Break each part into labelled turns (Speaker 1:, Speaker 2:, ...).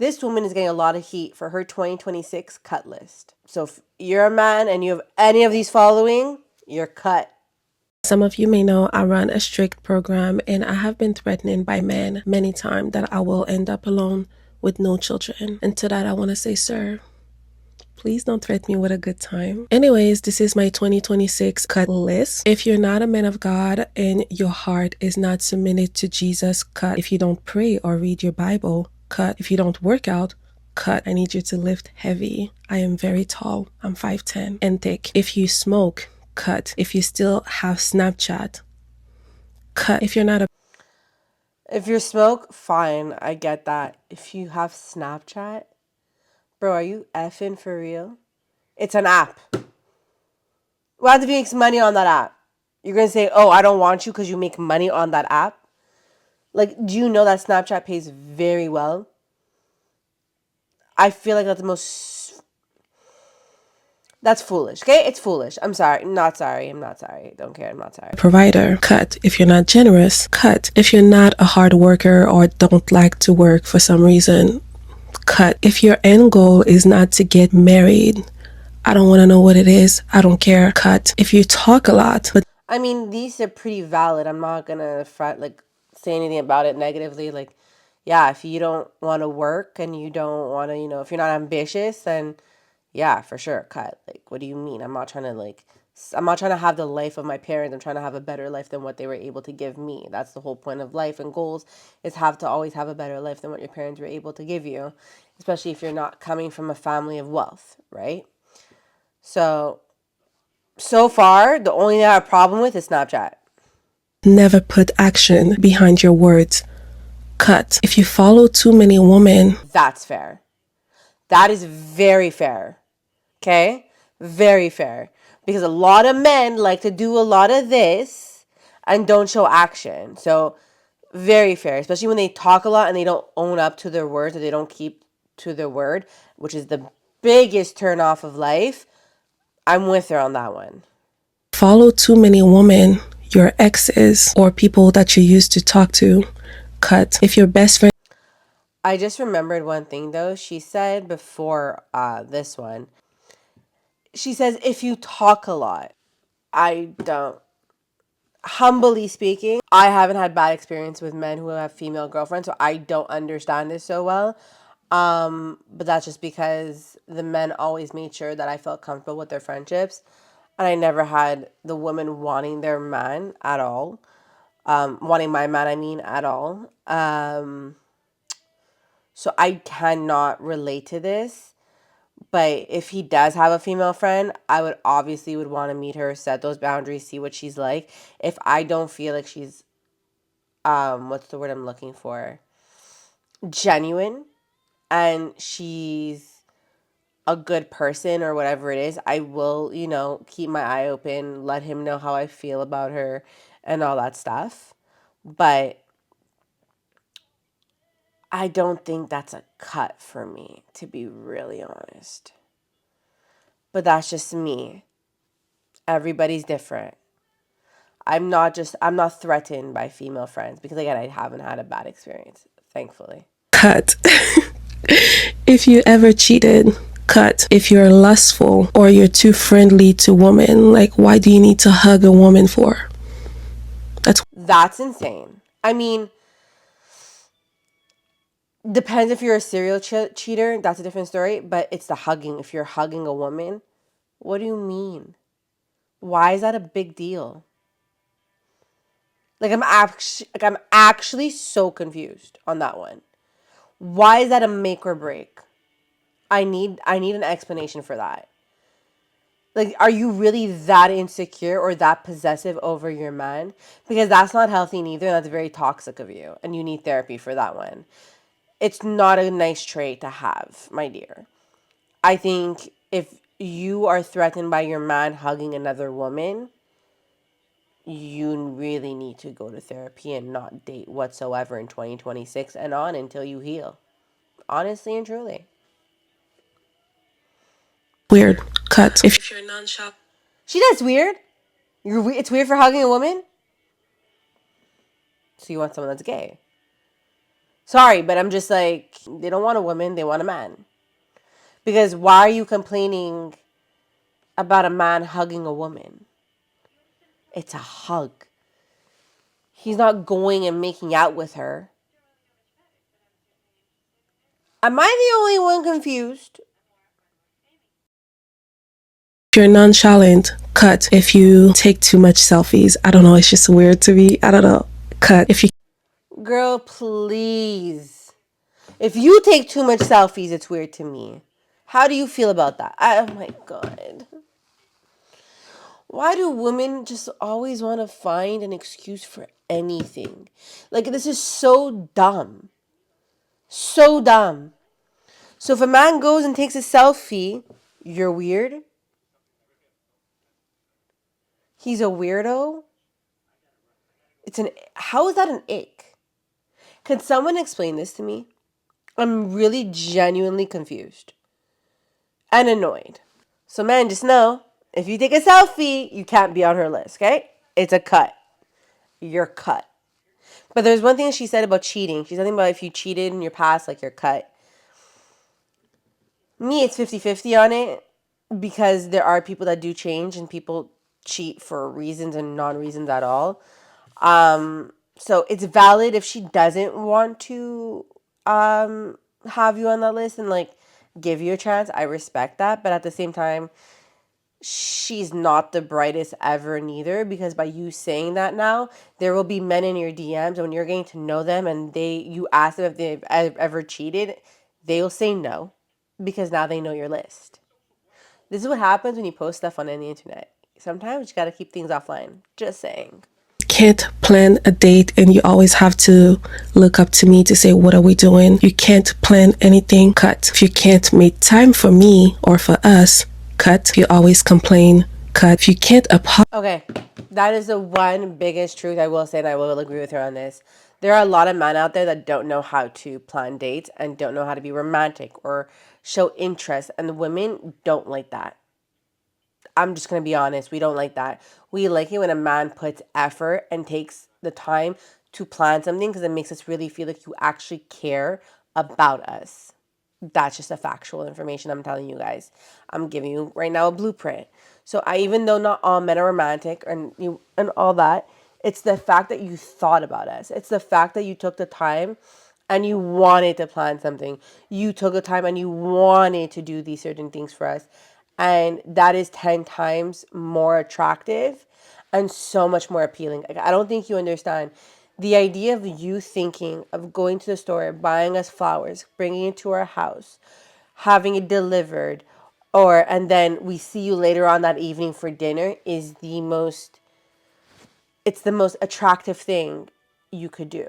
Speaker 1: This woman is getting a lot of heat for her 2026 cut list. So if you're a man and you have any of these following, you're cut.
Speaker 2: Some of you may know I run a strict program, and I have been threatened by men many times that I will end up alone with no children. And to that, I want to say, sir, please don't threaten me with a good time. Anyways, this is my 2026 cut list. If you're not a man of God and your heart is not submitted to Jesus, cut. If you don't pray or read your Bible, cut. If you don't work out, cut. I need you to lift heavy. I am very tall. I'm 5'10" and thick. If you smoke, cut. If you still have Snapchat, cut. If you're not a
Speaker 1: If you smoke, fine, I get that. If you have Snapchat, bro, are you effing for real? It's an app. What if he makes money on that app? You're going to say, oh, I don't want you because you make money on that app? Like, do you know that Snapchat pays very well? I feel like that's the most... That's foolish, okay? It's foolish. I'm sorry. I'm not sorry. I'm not sorry. Don't care. I'm not sorry.
Speaker 2: provider, cut. If you're not generous, cut. If you're not a hard worker or don't like to work for some reason, cut. If your end goal is not to get married, I don't want to know what it is. I don't care. Cut. If you talk a lot, but
Speaker 1: I mean, these are pretty valid. I'm not gonna say anything about it negatively. Like, yeah, if you don't want to work and you don't want to, if you're not ambitious, then yeah, for sure, cut. Like, what do you mean? I'm not trying to have the life of my parents. I'm trying to have a better life than what they were able to give me. That's the whole point of life and goals, is have to always have a better life than what your parents were able to give you, especially if you're not coming from a family of wealth, right? So far, the only thing I have a problem with is Snapchat.
Speaker 2: never put action behind your words, cut. If you follow too many women,
Speaker 1: That's fair. That is very fair. Okay? Very fair. Because a lot of men like to do a lot of this and don't show action. So, very fair. Especially when they talk a lot and they don't own up to their words, or they don't keep to their word, which is the biggest turn off of life. I'm with her on that one.
Speaker 2: follow too many women, your exes or people that you used to talk to, cut. If your best friend
Speaker 1: I just remembered one thing though. She said before this one, she says, if you talk a lot, I don't. Humbly speaking, I haven't had bad experience with men who have female girlfriends, so I don't understand this so well. But that's just because the men always made sure that I felt comfortable with their friendships, and I never had the women wanting their man at all. Wanting my man, I mean, at all. So I cannot relate to this. But if he does have a female friend, I would obviously would want to meet her, set those boundaries, see what she's like. If I don't feel like she's what's the word I'm looking for? Genuine, and she's a good person or whatever it is, I will, keep my eye open, let him know how I feel about her and all that stuff. But I don't think that's a cut for me, to be really honest. But that's just me. Everybody's different. I'm not threatened by female friends because, again, I haven't had a bad experience, thankfully.
Speaker 2: cut. If you ever cheated, cut. If you're lustful or you're too friendly to women, like why do you need to hug a woman for?
Speaker 1: That's insane. I mean, depends if you're a serial cheater, that's a different story, but it's the hugging. If you're hugging a woman, what do you mean? Why is that a big deal? I'm actually so confused on that one. Why is that a make or break? I need an explanation for that. Like, are you really that insecure or that possessive over your man? Because that's not healthy neither, and that's very toxic of you, and you need therapy for that one. It's not a nice trait to have, my dear. I think if you are threatened by your man hugging another woman, you really need to go to therapy and not date whatsoever in 2026 and on until you heal. Honestly and truly.
Speaker 2: Weird. Cut. If you're non-shop,
Speaker 1: She does weird. It's weird for hugging a woman? So you want someone that's gay. Sorry, but I'm just like, they don't want a woman, they want a man. Because why are you complaining about a man hugging a woman? It's a hug. He's not going and making out with her. Am I the only one confused?
Speaker 2: If you're nonchalant, cut. If you take too much selfies, I don't know, it's just weird to me. I don't know. Cut. If you
Speaker 1: Girl, please. If you take too much selfies, it's weird to me. How do you feel about that? Oh my God. Why do women just always want to find an excuse for anything? Like, this is so dumb. So dumb. So if a man goes and takes a selfie, you're weird? He's a weirdo? How is that an ick? Can someone explain this to me? I'm really genuinely confused and annoyed. So man, just know, if you take a selfie, you can't be on her list, okay? It's a cut. You're cut. But there's one thing she said about cheating. She's something about if you cheated in your past, like you're cut. Me, it's 50-50 on it because there are people that do change and people cheat for reasons and non-reasons at all. So it's valid if she doesn't want to have you on that list and like give you a chance. I respect that, but at the same time, she's not the brightest ever neither, because by you saying that now, there will be men in your DMs when you're getting to know them and you ask them if they've ever cheated, they'll say no because now they know your list. This is what happens when you post stuff on the internet. Sometimes you got to keep things offline. Just saying.
Speaker 2: can't plan a date and you always have to look up to me to say, what are we doing? You can't plan anything, cut. If you can't make time for me or for us, cut. If you always complain, cut. If you can't apologize,
Speaker 1: Okay, that is the one biggest truth I will say, and I will agree with her on this. There are a lot of men out there that don't know how to plan dates and don't know how to be romantic or show interest, and the women don't like that. I'm just gonna be honest, we don't like that. We like it when a man puts effort and takes the time to plan something because it makes us really feel like you actually care about us. That's just a factual information I'm telling you guys. I'm giving you right now a blueprint. So I, even though not all men are romantic and all that, it's the fact that you thought about us. It's the fact that you took the time and you wanted to plan something. You took the time and you wanted to do these certain things for us. And that is 10 times more attractive and so much more appealing. Like, I don't think you understand the idea of you thinking of going to the store, buying us flowers, bringing it to our house, having it delivered, or and then we see you later on that evening for dinner is the most attractive thing you could do.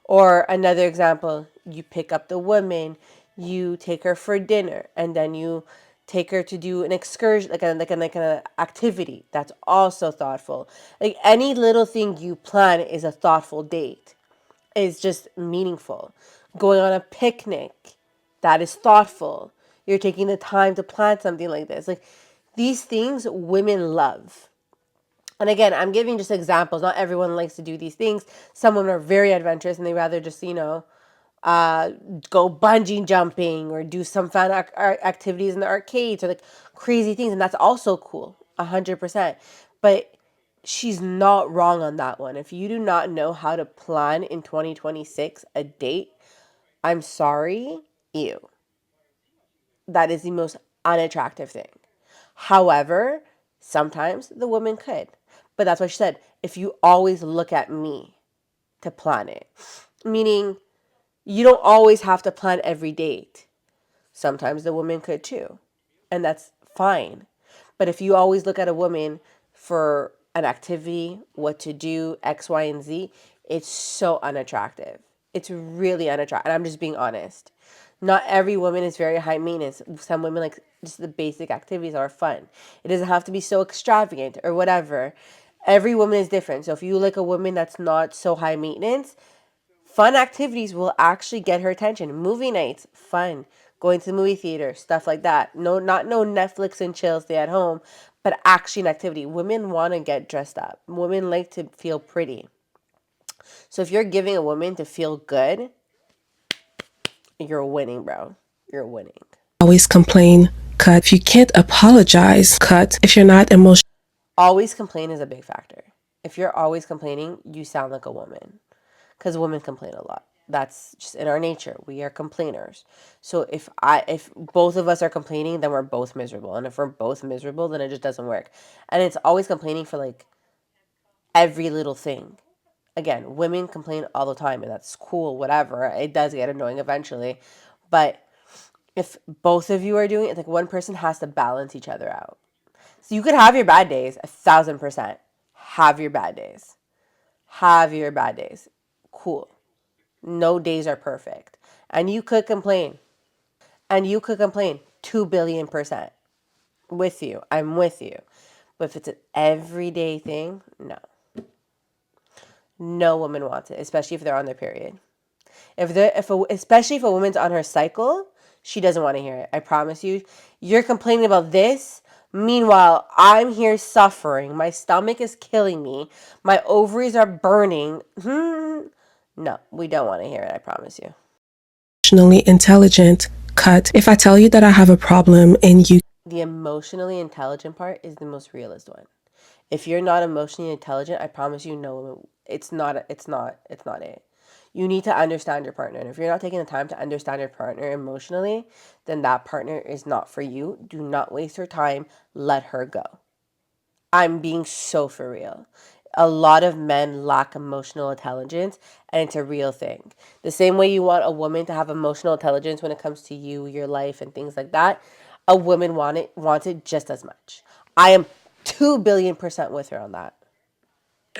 Speaker 1: Or another example, you pick up the woman, you take her for dinner, and then you take her to do an excursion, like an activity. That's also thoughtful. Like any little thing you plan is a thoughtful date. It's just meaningful. Going on a picnic, that is thoughtful. You're taking the time to plan something like this. Like these things women love. And again, I'm giving just examples. Not everyone likes to do these things. Some women are very adventurous and they rather just, go bungee jumping or do some fun activities in the arcades or like crazy things. And that's also cool, 100%. But she's not wrong on that one. If you do not know how to plan in 2026 a date, I'm sorry, you. That is the most unattractive thing. However, sometimes the woman could. But that's what she said. If you always look at me to plan it, meaning you don't always have to plan every date. Sometimes the woman could too. And that's fine. But if you always look at a woman for an activity, what to do, X, Y, and Z, it's so unattractive. It's really unattractive. And I'm just being honest. Not every woman is very high maintenance. Some women like just the basic activities are fun. It doesn't have to be so extravagant or whatever. Every woman is different. So if you like a woman that's not so high maintenance, fun activities will actually get her attention. Movie nights, fun. Going to the movie theater, stuff like that. No Netflix and chill, stay at home, but action activity. Women want to get dressed up. Women like to feel pretty. So if you're giving a woman to feel good, You're winning, bro. You're winning.
Speaker 2: always complain, cut. If you can't apologize, cut. If you're not emotional,
Speaker 1: Always complain is a big factor. If you're always complaining, you sound like a woman because women complain a lot. That's just in our nature. We are complainers. So if both of us are complaining, then we're both miserable. And if we're both miserable, then it just doesn't work. And it's always complaining for like every little thing. Again, women complain all the time, and that's cool, whatever. It does get annoying eventually. But if both of you are doing it, like one person has to balance each other out. So you could have your bad days, 1,000%. Have your bad days. Have your bad days. Cool. No days are perfect. And you could complain. And you could complain 2 billion% with you. I'm with you. But if it's an everyday thing, no. No woman wants it, especially if they're on their period. Especially if a woman's on her cycle, she doesn't want to hear it. I promise you. You're complaining about this. Meanwhile, I'm here suffering. My stomach is killing me. My ovaries are burning. No, we don't want to hear it. I promise you.
Speaker 2: intelligent, cut. If I tell you that I have a problem and you
Speaker 1: The emotionally intelligent part is the most realist one. If you're not emotionally intelligent, I promise you, no, it's not it. You need to understand your partner. And if you're not taking the time to understand your partner emotionally, then that partner is not for you. Do not waste your time. Let her go. I'm being so for real. A lot of men lack emotional intelligence, and it's a real thing. The same way you want a woman to have emotional intelligence when it comes to you, your life, and things like that, a woman wants it just as much. I am 2 billion% with her on that.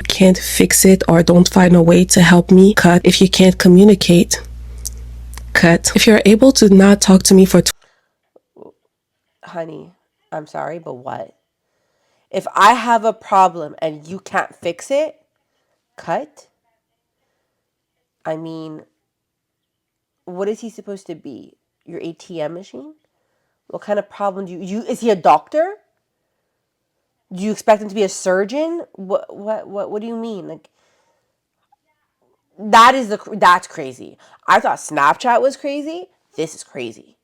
Speaker 2: can't fix it or don't find a way to help me, cut. If you can't communicate, cut. If you're able to not talk to me for
Speaker 1: Honey, I'm sorry, but what? If I have a problem and you can't fix it, cut. I mean, what is he supposed to be? Your ATM machine? What kind of problem do you is he a doctor? Do you expect him to be a surgeon? What do you mean? Like that's crazy. I thought Snapchat was crazy. This is crazy.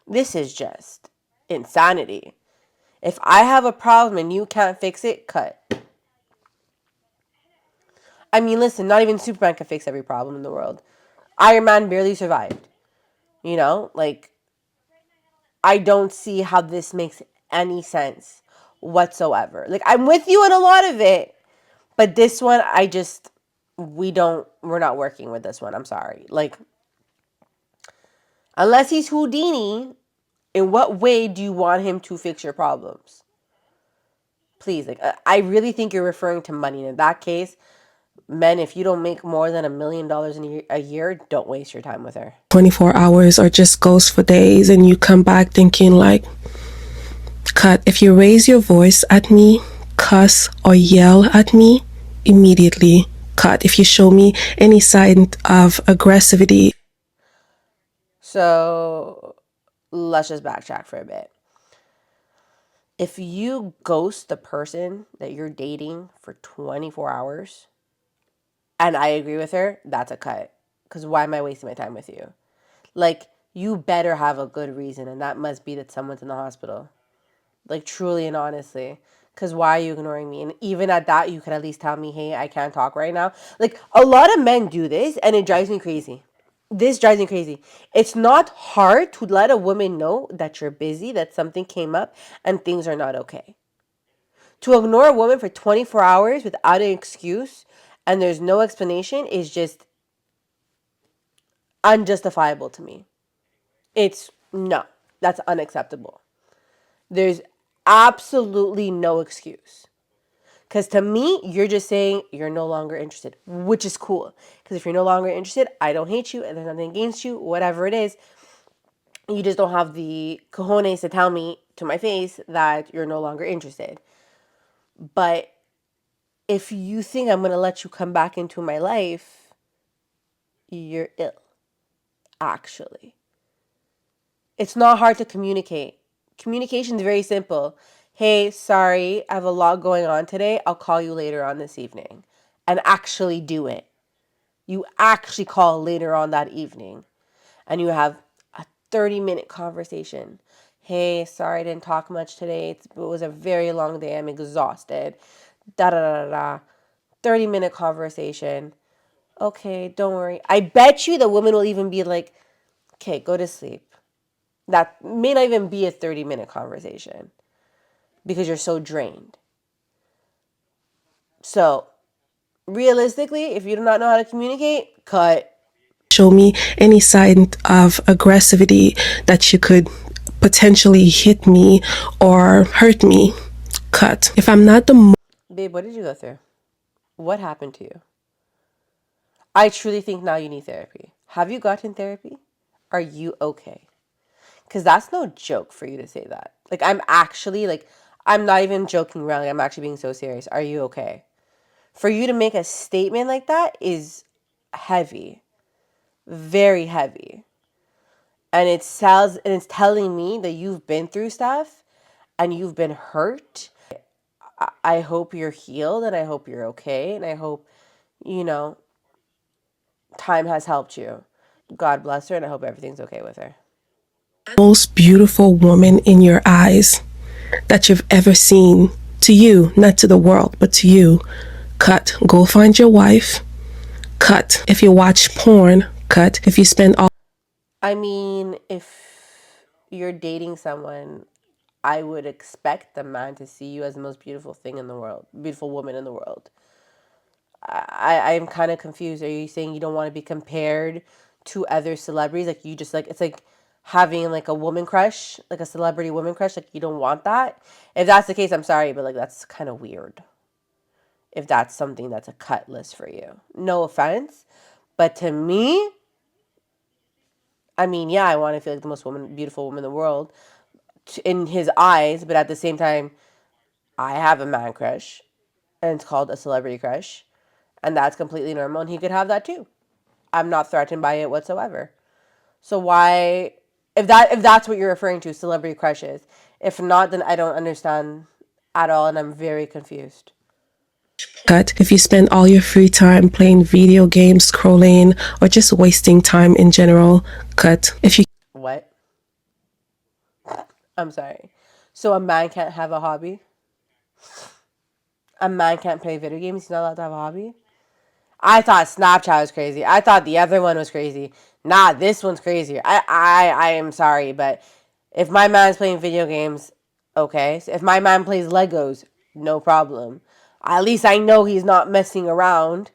Speaker 1: This is just insanity. If I have a problem and you can't fix it, cut. I mean, listen, not even Superman can fix every problem in the world. Iron Man barely survived. Like I don't see how this makes any sense whatsoever. Like I'm with you in a lot of it, but this one we're not working with this one. I'm sorry. Like unless he's Houdini, in what way do you want him to fix your problems? Please, like I really think you're referring to money. In that case, men, if you don't make more than $1 million a year, don't waste your time with her.
Speaker 2: 24 hours or just goes for days and you come back thinking like, cut. If you raise your voice at me, cuss or yell at me, immediately cut. If you show me any sign of aggressivity,
Speaker 1: So let's just backtrack for a bit. If you ghost the person that you're dating for 24 hours, and I agree with her, that's a cut. Because why am I wasting my time with you? Like, you better have a good reason, and that must be that someone's in the hospital. Like, truly and honestly. Because why are you ignoring me? And even at that, you could at least tell me, hey, I can't talk right now. Like, a lot of men do this, and it drives me crazy. This drives me crazy. It's not hard to let a woman know that you're busy, that something came up, and things are not okay. To ignore a woman for 24 hours without an excuse and there's no explanation is just unjustifiable to me. It's no, that's unacceptable. There's absolutely no excuse. Because to me, you're just saying you're no longer interested, which is cool. Because if you're no longer interested, I don't hate you and there's nothing against you, whatever it is. You just don't have the cojones to tell me to my face that you're no longer interested. But if you think I'm going to let you come back into my life, you're ill, actually. It's not hard to communicate. Communication is very simple. Hey, sorry, I have a lot going on today. I'll call you later on this evening. And actually do it. You actually call later on that evening. and you have a 30-minute conversation. Hey, sorry I didn't talk much today. It was a very long day. I'm exhausted. Da da da da da. 30-minute conversation. Okay, don't worry. I bet you the woman will even be like, okay, go to sleep. That may not even be a 30-minute conversation because you're so drained. So, realistically, if you do not know how to communicate, cut.
Speaker 2: Show me any sign of aggressivity that you could potentially hit me or hurt me. Cut. If I'm not the
Speaker 1: Babe, what did you go through? What happened to you? I truly think now you need therapy. Have you gotten therapy? Are you okay? Because that's no joke for you to say that. Like, I'm actually, like, I'm not even joking around. Like, I'm actually being so serious. Are you okay? For you to make a statement like that is heavy, very heavy. And it sounds, and it's telling me that you've been through stuff and you've been hurt. I hope you're healed and I hope you're okay. And I hope, you know, time has helped you. God bless her and I hope everything's okay with her.
Speaker 2: most beautiful woman in your eyes that you've ever seen, to you, not to the world, but to you, cut. Go find your wife. Cut. If you watch porn, cut. If you spend all
Speaker 1: I mean, if you're dating someone, I would expect the man to see you as the most beautiful thing in the world, beautiful woman in the world. I'm kind of confused. Are you saying you don't want to be compared to other celebrities? Like you just like it's like having like a woman crush, like a celebrity woman crush. Like you don't want that. If that's the case, I'm sorry, but like that's kind of weird. If that's something that's a cut list for you, no offense, but to me, I mean, yeah, I want to feel like the most beautiful woman in the world in his eyes, but at the same time, I have a man crush, and it's called a celebrity crush, and that's completely normal, and he could have that too. I'm not threatened by it whatsoever. So why, if that's what you're referring to, celebrity crushes? If not, then I don't understand at all, and I'm very confused.
Speaker 2: cut. If you spend all your free time playing video games, scrolling, or just wasting time in general, cut. If you
Speaker 1: What? I'm sorry. So a man can't have a hobby? A man can't play video games? He's not allowed to have a hobby? I thought Snapchat was crazy. I thought the other one was crazy. Nah, this one's crazier. I am sorry, but if my man's playing video games, okay. So if my man plays Legos, no problem. At least I know he's not messing around.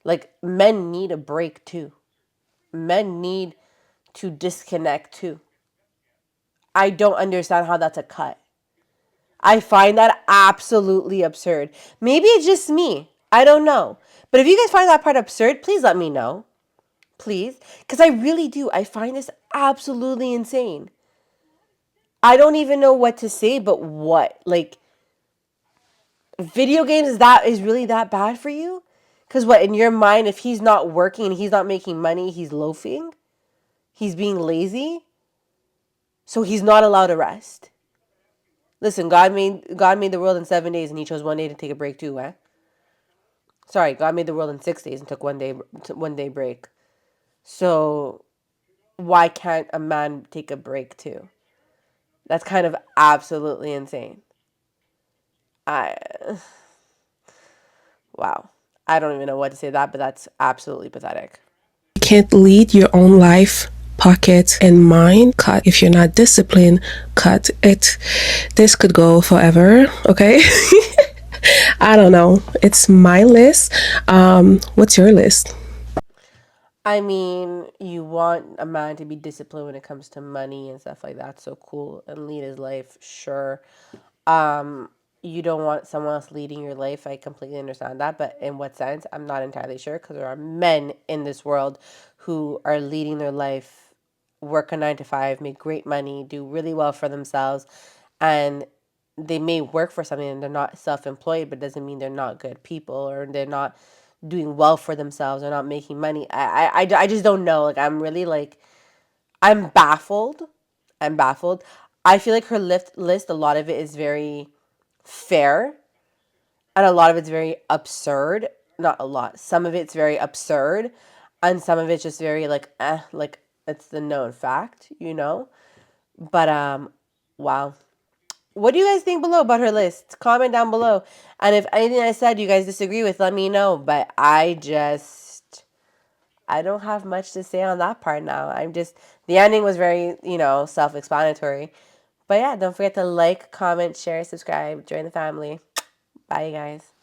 Speaker 1: Like, men need a break too. Men need to disconnect too. I don't understand how that's a cut. I find that absolutely absurd. Maybe it's just me. I don't know. But if you guys find that part absurd, please let me know. Please. Because I really do. I find this absolutely insane. I don't even know what to say, but what? Like, video games, that is really that bad for you? Because what, in your mind, if he's not working and he's not making money, he's loafing? He's being lazy? So he's not allowed to rest? Listen, God made the world in 7 days and he chose one day to take a break too, eh? Sorry, God made the world in 6 days and took one day break. So why can't a man take a break too? That's kind of absolutely insane. I Wow. I don't even know what to say to that, but that's absolutely pathetic.
Speaker 2: can't lead your own life, pocket and mind, cut. If you're not disciplined, cut it. This could go forever, okay? I don't know. It's my list. What's your list?
Speaker 1: I mean, you want a man to be disciplined when it comes to money and stuff like that. So cool and lead his life, sure. Um, you don't want someone else leading your life. I completely understand that, but in what sense? I'm not entirely sure because there are men in this world who are leading their life, work a 9 to 5, make great money, do really well for themselves, and they may work for something and they're not self-employed, but doesn't mean they're not good people or they're not doing well for themselves or not making money. I just don't know. Like I'm really like I'm baffled. I'm baffled. I feel like her list, a lot of it is very fair and a lot of it's very absurd. Not a lot. Some of it's very absurd and some of it's just very like It's the known fact, you know. But wow. What do you guys think below about her list? Comment down below. And if anything I said you guys disagree with, let me know. But I don't have much to say on that part now. The ending was very, self-explanatory. But yeah, don't forget to like, comment, share, subscribe, join the family. Bye, you guys.